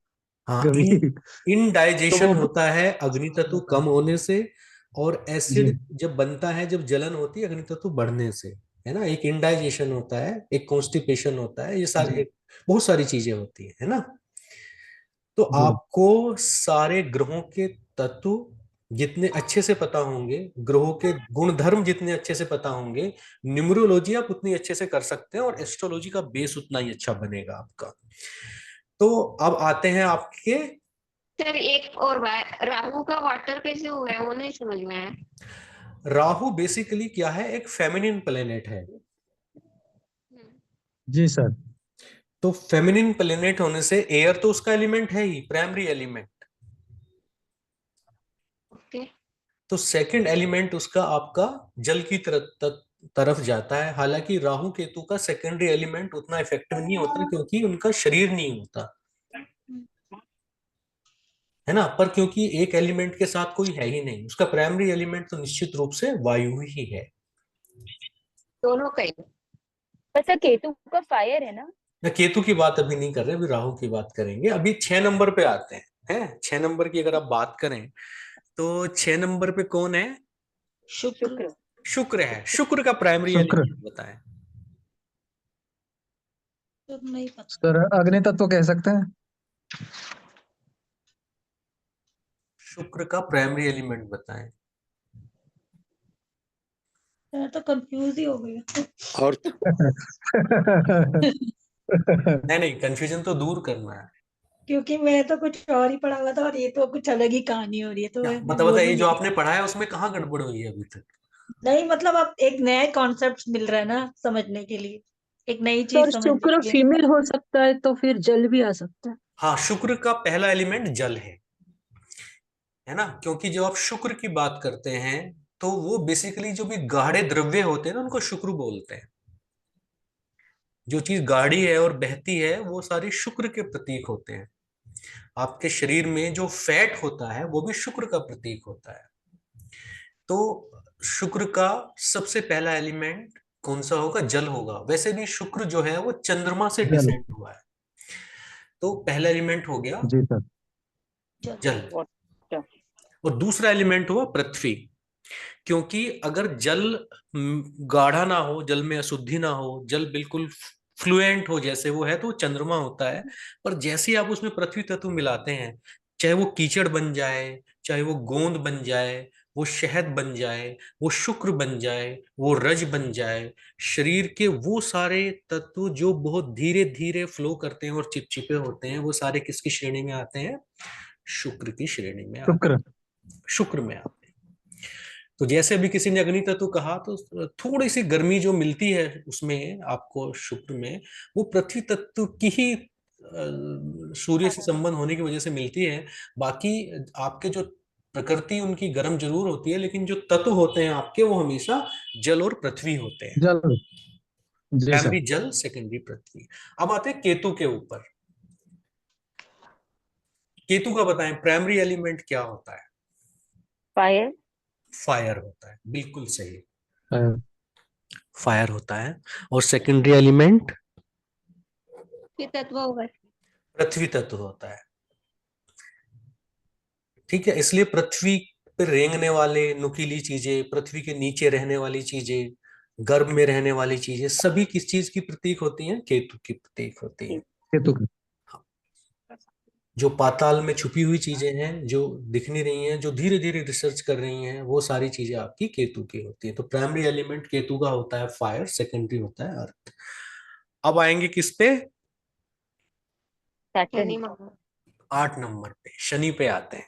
हाँ, कभी। तो इनडाइजेशन वो होता है अग्नि तत्व कम होने से, और जी एसिड जब बनता है, जब जलन होती है अग्नि तत्व बढ़ने से। है ना? एक इनडाइजेशन होता है, एक कॉन्स्टिपेशन होता है, ये सारे बहुत सारी चीजें होती है ना? तो जी आपको सारे ग्रहों के तत्व जितने अच्छे से पता होंगे, ग्रहों के गुणधर्म जितने अच्छे से पता होंगे, न्यूमरोलॉजी आप उतनी अच्छे से कर सकते हैं, और एस्ट्रोलॉजी का बेस उतना ही अच्छा बनेगा आपका। तो अब आते हैं आपके सर एक और बात, राहु का वाटर कैसे हुआ है वो नहीं समझ में आया। राहु बेसिकली क्या है? एक फेमिनिन प्लेनेट है। जी सर। तो फेमिनिन प्लेनेट होने से एयर तो उसका एलिमेंट है ही, प्राइमरी एलिमेंट। ओके। तो सेकंड एलिमेंट उसका आपका जल की तरफ जाता है। हालांकि राहु केतु का सेकेंडरी एलिमेंट उतना इफेक्टिव नहीं होता क्योंकि उनका शरीर नहीं होता है ना, पर क्योंकि एक एलिमेंट के साथ कोई है ही नहीं, उसका प्राइमरी एलिमेंट तो निश्चित रूप से वायु ही है। दोनों का ही। वैसे केतु का फायर है ना? मैं केतु की बात अभी नहीं कर रहे, अभी राहु की बात करेंगे। अभी 6 नंबर पे आते हैं 6 नंबर की अगर आप बात करें तो 6 नंबर पे कौन है? शुक्र। शुक्र है। शुक्र का प्राइमरी शुक्र। एलिमेंट बताएं। तो नहीं पता। सर अग्नि तत्व कह सकते हैं। शुक्र का प्राइमरी एलिमेंट बताएं। मैं तो कंफ्यूज ही हो गई हूँ। और नहीं, कंफ्यूजन तो दूर करना है। क्योंकि मैं तो कुछ और ही पढ़ा हुआ था और ये तो कुछ अलग ही कहानी हो रही है, तो मैं बता ये बोलूंगी। जो आपने पढ़ा है उसमें कहाँ गड़बड़ हुई है अभी तक? नहीं मतलब अब एक नया कॉन्सेप्ट मिल रहा है ना समझने के लिए, एक नई सर चीज समझने शुक्र के लिए। फीमेल हो सकता है तो फिर जल भी आ सकता है। हाँ, शुक्र का पहला एलिमेंट जल है ना, क्योंकि जब आप शुक्र की बात करते हैं तो वो बेसिकली जो भी गाढ़े द्रव्य होते हैं ना उनको शुक्र बोलते हैं। जो चीज गाढ़ी है और बहती है वो सारी शुक्र के प्रतीक होते हैं। आपके शरीर में जो फैट होता है वो भी शुक्र का प्रतीक होता है। तो शुक्र का सबसे पहला एलिमेंट कौन सा होगा? जल होगा। वैसे भी शुक्र जो है वो चंद्रमा से जल। डिसेंड हुआ है। तो पहला एलिमेंट हो गया जी सर। जल, और दूसरा एलिमेंट हुआ पृथ्वी। क्योंकि अगर जल गाढ़ा ना हो, जल में अशुद्धि ना हो, जल बिल्कुल फ्लुएंट हो जैसे वो है तो वो चंद्रमा होता है। पर जैसे ही आप उसमें पृथ्वी तत्व मिलाते हैं, चाहे वो कीचड़ बन जाए, चाहे वो गोंद बन जाए, वो शहद बन जाए, वो शुक्र बन जाए, वो रज बन जाए, शरीर के वो सारे तत्व जो बहुत धीरे धीरे फ्लो करते हैं और चिपचिपे होते हैं, वो सारे किसकी श्रेणी में आते हैं? शुक्र की श्रेणी में आते शुक्र। हैं, शुक्र में आते हैं। तो जैसे अभी किसी ने अग्नि तत्व कहा तो थोड़ी सी गर्मी जो मिलती है उसमें आपको शुक्र में, वो पृथ्वी तत्व की ही सूर्य से संबंध होने की वजह से मिलती है। बाकी आपके जो प्रकृति उनकी गर्म जरूर होती है, लेकिन जो तत्व होते हैं आपके वो हमेशा जल और पृथ्वी होते हैं। जल। जी सर। प्राइमरी जल, सेकेंडरी पृथ्वी। अब आते हैं केतु के ऊपर। केतु का बताएं प्राइमरी एलिमेंट क्या होता है? फायर। फायर होता है, बिल्कुल सही, हाँ, फायर होता है। और सेकेंडरी एलिमेंट तत्व होगा। पृथ्वी तत्व होता है। ठीक है, इसलिए पृथ्वी पर रेंगने वाले नुकीली चीजें, पृथ्वी के नीचे रहने वाली चीजें, गर्भ में रहने वाली चीजें, सभी किस चीज की प्रतीक होती हैं? केतु की प्रतीक होती है। केतु की। जो पाताल में छुपी हुई चीजें हैं, जो दिख नहीं रही हैं, जो धीरे धीरे रिसर्च कर रही हैं, वो सारी चीजें आपकी केतु की होती है। तो प्राइमरी एलिमेंट केतु का होता है फायर, सेकेंडरी होता है अर्थ। अब आएंगे किस पे? सैटर्न। 8 नंबर पे शनि पे आते हैं।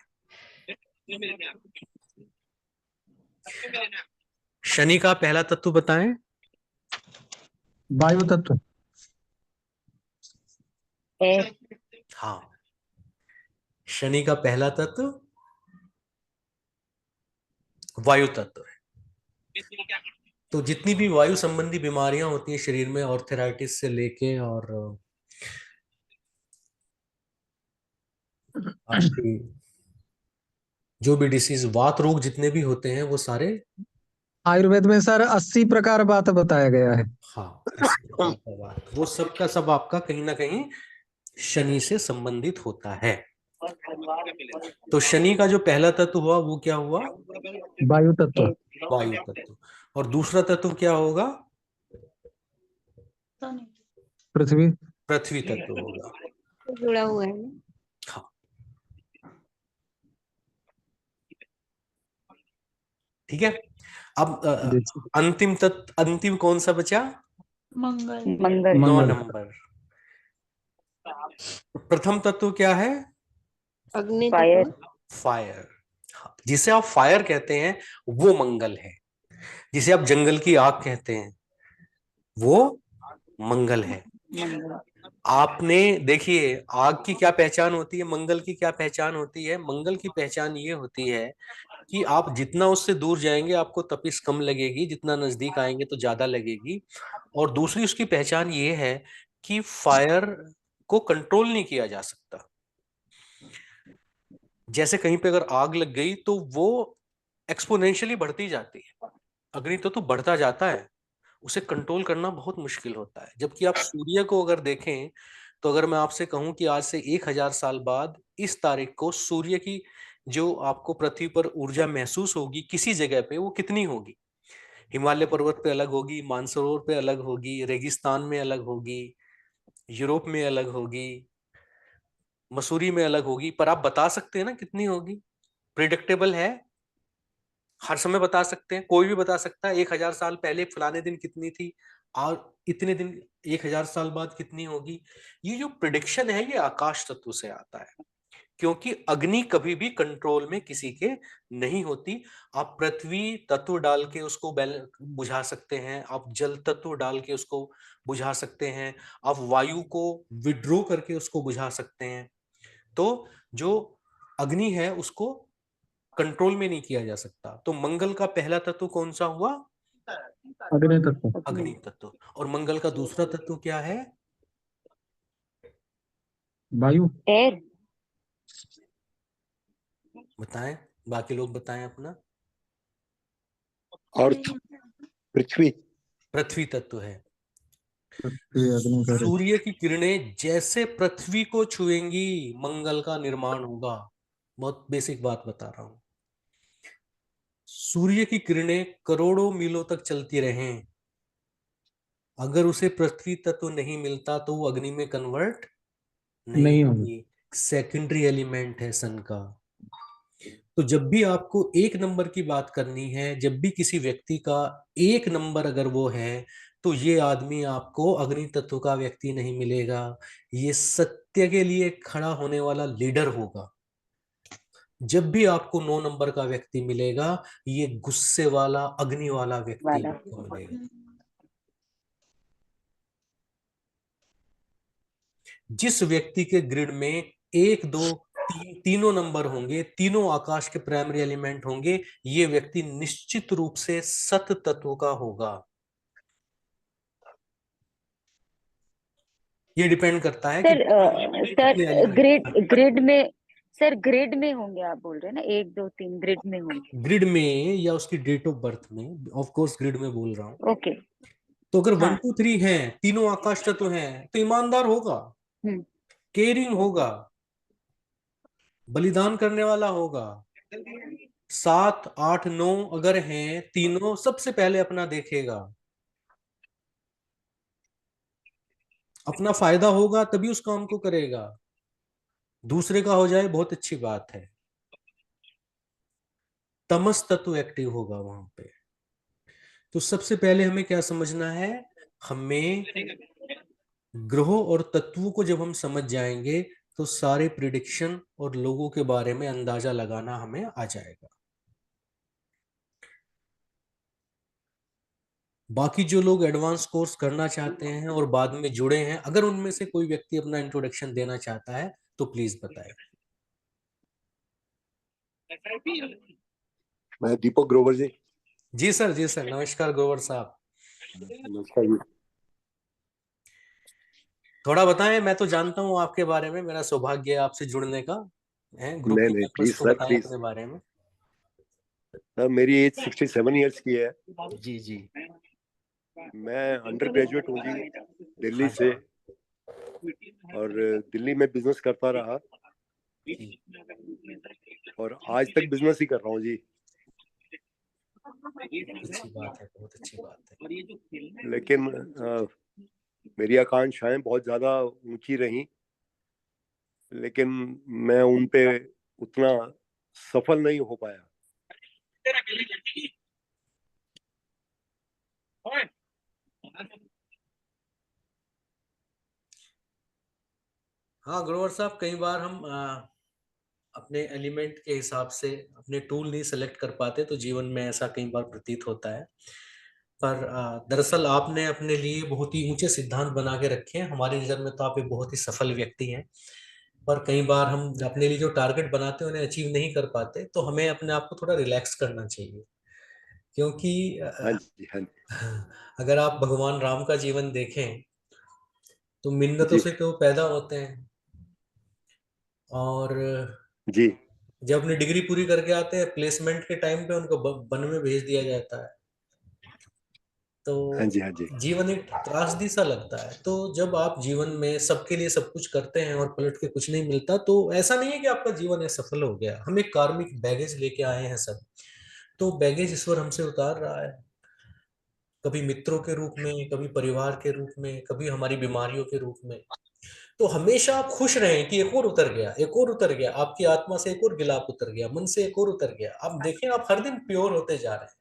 शनि का पहला तत्व बताएं। वायु तत्व। एयर। हाँ, शनि का पहला तत्व वायु तत्व है। तो जितनी भी वायु संबंधी बीमारियां होती हैं शरीर में, ऑर्थराइटिस से लेके और आपकी जो भी डिसीज, वात रोग जितने भी होते हैं वो सारे, आयुर्वेद में सर 80 प्रकार बात बताया गया है। हाँ, इस प्रकार का बात, वो सब का सब आपका कहीं ना कहीं शनि से संबंधित होता है। तो शनि का जो पहला तत्व हुआ वो क्या हुआ? वायु तत्व। वायु तत्व। और दूसरा तत्व क्या होगा? पृथ्वी। पृथ्वी तत्व होगा। जुड़ा हुआ है ना। हाँ, ठीक है। अब अंतिम तत्व, अंतिम कौन सा बचा? मंगल। मंगल। 9 मंगल। नंबर। प्रथम तत्व क्या है? अग्नि फायर। तत्व। फायर। जिसे आप फायर कहते हैं वो मंगल है। जिसे आप जंगल की आग कहते हैं वो मंगल है। मंगल। आपने देखिए, आग की क्या पहचान होती है, मंगल की क्या पहचान होती है? मंगल की पहचान ये होती है कि आप जितना उससे दूर जाएंगे आपको तपिश कम लगेगी, जितना नजदीक आएंगे तो ज्यादा लगेगी। और दूसरी उसकी पहचान ये है कि फायर को कंट्रोल नहीं किया जा सकता। जैसे कहीं पे अगर आग लग गई तो वो एक्सपोनेंशियली बढ़ती जाती है, अग्नि तो बढ़ता जाता है, उसे कंट्रोल करना बहुत मुश्किल होता है। जबकि आप सूर्य को अगर देखें तो अगर मैं आपसे कहूं कि आज से 1000 साल बाद इस तारीख को सूर्य की जो आपको पृथ्वी पर ऊर्जा महसूस होगी किसी जगह पे, वो कितनी होगी? हिमालय पर्वत पे अलग होगी, मानसरोवर पे अलग होगी, रेगिस्तान में अलग होगी, यूरोप में अलग होगी, मसूरी में अलग होगी, पर आप बता सकते हैं ना कितनी होगी? प्रिडिक्टेबल है, हर समय बता सकते हैं, कोई भी बता सकता है 1000 साल पहले फलाने दिन कितनी थी और इतने दिन 1000 साल बाद कितनी होगी। ये जो प्रिडिक्शन है ये आकाश तत्व से आता है, क्योंकि अग्नि कभी भी कंट्रोल में किसी के नहीं होती। आप पृथ्वी तत्व डाल के उसको बुझा सकते हैं, आप जल तत्व डाल के उसको बुझा सकते हैं, आप वायु को विड्रॉ करके उसको बुझा सकते हैं। तो जो अग्नि है उसको कंट्रोल में नहीं किया जा सकता। तो मंगल का पहला तत्व कौन सा हुआ? अग्नि तत्व। अग्नि तत्व। और मंगल का दूसरा तत्व क्या है? वायु। एयर। बताएं, बाकी लोग बताएं अपना। अर्थ, पृथ्वी। पृथ्वी तत्व है। पृथ्वी, अग्नि का सूर्य की किरणें जैसे पृथ्वी को छुएंगी मंगल का निर्माण होगा। बहुत बेसिक बात बता रहा हूं। सूर्य की किरणें करोड़ों मीलों तक चलती रहें, अगर उसे पृथ्वी तत्व नहीं मिलता तो वो अग्नि में कन्वर्ट नहीं नहीं होगी। होगी। सेकेंडरी एलिमेंट है सन का। तो जब भी आपको एक नंबर की बात करनी है, जब भी किसी व्यक्ति का एक नंबर अगर वो है, तो ये आदमी आपको अग्नि तत्व का व्यक्ति नहीं मिलेगा, ये सत्य के लिए खड़ा होने वाला लीडर होगा। जब भी आपको 9 नंबर का व्यक्ति मिलेगा, ये गुस्से वाला अग्नि वाला व्यक्ति आपको मिलेगा। जिस व्यक्ति के ग्रिड में 1 2 3 तीनों नंबर होंगे, तीनों आकाश के प्राइमरी एलिमेंट होंगे, ये व्यक्ति निश्चित रूप से सत तत्व का होगा। ये डिपेंड करता है कि सर ग्रिड में, सर ग्रिड में होंगे आप बोल रहे हैं ना, 1 2 3 ग्रिड में होंगे। ग्रिड में या उसकी डेट ऑफ बर्थ में, ऑफ कोर्स ग्रिड में बोल रहा हूं। ओके। तो अगर 1 हाँ। 2 3 है, तीनों आकाश तत्व हैं, तो ईमानदार होगा, केयरिंग होगा, बलिदान करने वाला होगा। 7 8 9 अगर हैं तीनों, सबसे पहले अपना देखेगा, अपना फायदा होगा तभी उस काम को करेगा। दूसरे का हो जाए बहुत अच्छी बात है। तमस तत्व एक्टिव होगा वहां पे। तो सबसे पहले हमें क्या समझना है? हमें ग्रहों और तत्वों को जब हम समझ जाएंगे तो सारे प्रिडिक्शन और लोगों के बारे में अंदाजा लगाना हमें आ जाएगा। बाकी जो लोग एडवांस कोर्स करना चाहते हैं और बाद में जुड़े हैं, अगर उनमें से कोई व्यक्ति अपना इंट्रोडक्शन देना चाहता है तो प्लीज बताएं। मैं दीपक ग्रोवर जी। जी सर, जी सर, नमस्कार ग्रोवर साहब। नमस्कार जी। थोड़ा बताएं, मैं तो जानता हूं आपके बारे में, मेरा सौभाग्य है आपसे जुड़ने का है। ग्रुप के नहीं मेंबर्स प्लीज को सर, बताएं प्लीज। अपने बारे में। सर मेरी एज 67 इयर्स की है। जी जी। मैं अंडर ग्रेजुएट हूँ जी, दिल्ली हाँ से, और दिल्ली में बिजनेस करता रहा जी। और आज तक बिजनेस ही कर रहा हूँ जी। अच्छी बात है, बहुत अच्छी बात है। लेकिन मेरी आकांक्षाएं बहुत ज्यादा ऊंची रहीं, लेकिन मैं उन पे उतना सफल नहीं हो पाया। हाँ ग्रोवर साहब, कई बार हम अपने एलिमेंट के हिसाब से अपने टूल नहीं सेलेक्ट कर पाते, तो जीवन में ऐसा कई बार प्रतीत होता है। पर दरअसल आपने अपने लिए बहुत ही ऊंचे सिद्धांत बना के रखे हैं। हमारी नजर में तो आप एक बहुत ही सफल व्यक्ति हैं। और कई बार हम अपने लिए जो टारगेट बनाते हैं उन्हें अचीव नहीं कर पाते, तो हमें अपने आप को थोड़ा रिलैक्स करना चाहिए। क्योंकि हाँ जी, हाँ जी, अगर आप भगवान राम का जीवन देखें तो मिन्नतों जी, से तो पैदा होते हैं, और जी, जब अपनी डिग्री पूरी करके आते हैं प्लेसमेंट के टाइम पे उनको वन में भेज दिया जाता है। तो हाँ जी, हाँ जी, जीवन एक त्रासदी सा लगता है। तो जब आप जीवन में सबके लिए सब कुछ करते हैं और पलट के कुछ नहीं मिलता, तो ऐसा नहीं है कि आपका जीवन असफल हो गया। हम एक कार्मिक बैगेज लेके आए हैं सब, तो बैगेज ईश्वर हमसे उतार रहा है, कभी मित्रों के रूप में, कभी परिवार के रूप में, कभी हमारी बीमारियों के रूप में। तो हमेशा आप खुश रहें कि एक और उतर गया, एक और उतर गया, आपकी आत्मा से एक और गिलाफ उतर गया, मन से एक और उतर गया। आप देखें, आप हर दिन प्योर होते जा रहे हैं।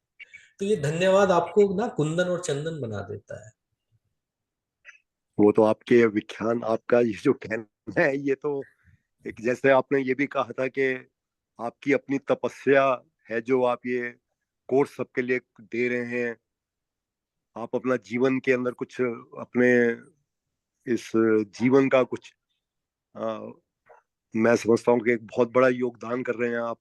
तो ये धन्यवाद आपको ना कुंदन और चंदन बना देता है। वो तो आपके विख्यान, आपका ये जो कहना है, ये तो एक, जैसे आपने ये भी कहा था कि आपकी अपनी तपस्या है जो आप ये कोर्स सबके लिए दे रहे हैं। आप अपना जीवन के अंदर कुछ अपने इस जीवन का कुछ मैं समझता हूँ कि एक बहुत बड़ा योगदान कर रहे हैं आप।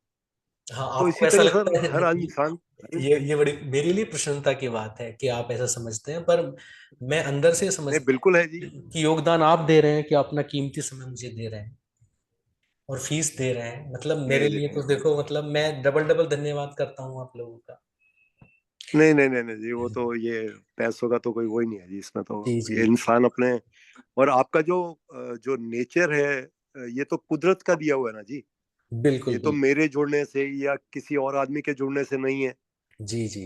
हाँ, तो आपको इसी ऐसा तरह सर लगता है? हर इंसान, ये बड़ी मेरे लिए प्रसन्नता की बात है कि आप ऐसा समझते हैं, पर मैं अंदर से नहीं समझता बिल्कुल है जी, हूँ कि योगदान आप दे रहे हैं, कि अपना कीमती समय मुझे दे रहे हैं और फीस दे रहे हैं। मतलब मेरे नहीं लिए नहीं तो देखो, मतलब मैं डबल डबल धन्यवाद करता हूँ आप लोगों का। नहीं नहीं नहीं नहीं जी, वो तो ये पैसों का तो कोई वो ही नहीं है जी, इसमें तो जी ये जी। इंसान अपने, और आपका जो जो नेचर है, ये तो कुदरत का दिया हुआ है ना जी। बिल्कुल ये तो बिल्कुल। मेरे जुड़ने से या किसी और आदमी के जुड़ने से नहीं है। जी जी।